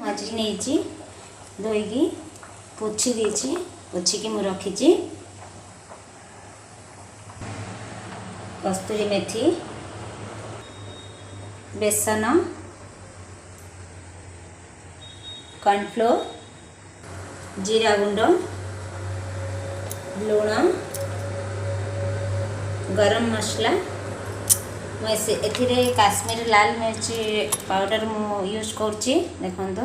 माजी नहीं धोईकी पोछि देछि पोछिकी मु रखी कस्तूरी मेथी बेसन कॉर्नफ्लोर जीरा गुंड लुण गरम मसला मुझे एथिरे काश्मीर लाल मिर्ची पाउडर मु यूज करछि देखंतु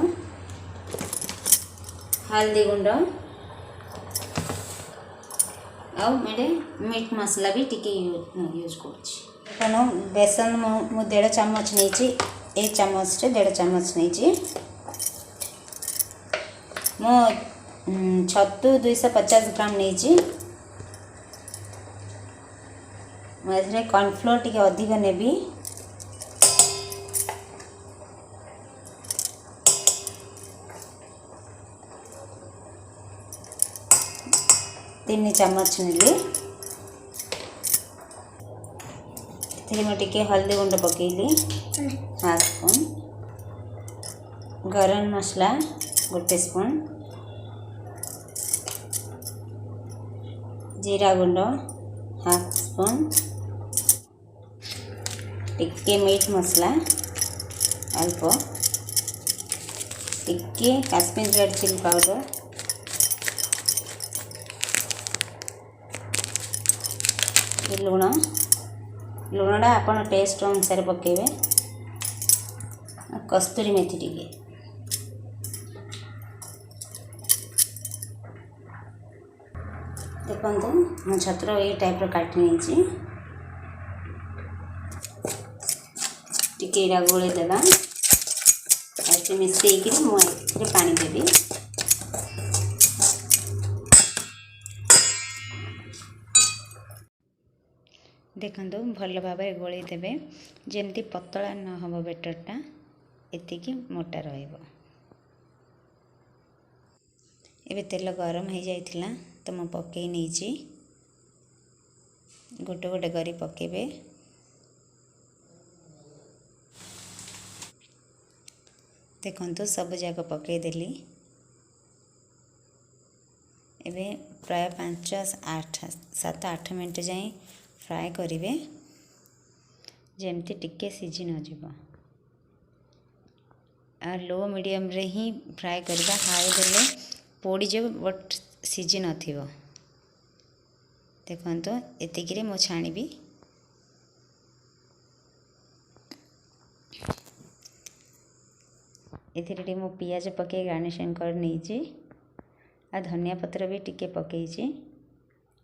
हल्दी गुंड आ मेरे मीट मसला भी टिके यूज करछि देखो बेसन मु 1.5 चम्मच नहीं ए चम्मच रे 1.5 चम्मच नहीं मो छतु 250 ग्राम नहीं मुझे कॉर्नफ्लोर टिके अधिक नेबी तीन चम्मच नेली टिके हल्दी गुंड पकेली हाफ स्पून गरम मसला 1 स्पून जीरा गुंड हाफ स्पून टिके मीट मसला अल्प टिके काश्मीर रेड चिली पाउडर लुण लुणटा आपण टेस्ट अनुसार पकेबे कस्तूरी मेथी टिके देखो मु छत्र ये टाइप काटी नहीं टिके गोले देवा मिसईक मुझे पानी देवी देखो भल भाव गोल देवे जमती पतला न हम बेटरटा एतिकी मोटा रहिबो। एबे तेल गरम हो जाइथिला तो मु पकई नहीं गोटे गोटे करी पकेबे देखो सब जाक पकईदेली एबे प्राय 7-8 मिनट जाए फ्राए करेंगे जमती टिके सीझी न जीव आ लो मीडियम रे ही फ्राए करवा हाई देले पोड़ी जब बट सीझी न देखो एतिकी मु छाणी एथिरे मु पियाज पके गार्निशिंग कर नहीं आ धनिया पत्र भी टिके पकई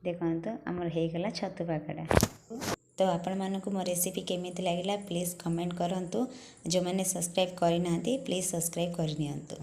देखो आमर होगला छतु पकड़ा। तो आपण मानक मो रेसिपी केमिति लागला प्लीज़ कमेंट करंतु जो मैंने सब्सक्राइब करना प्लीज़ सब्सक्राइब करनियंतु।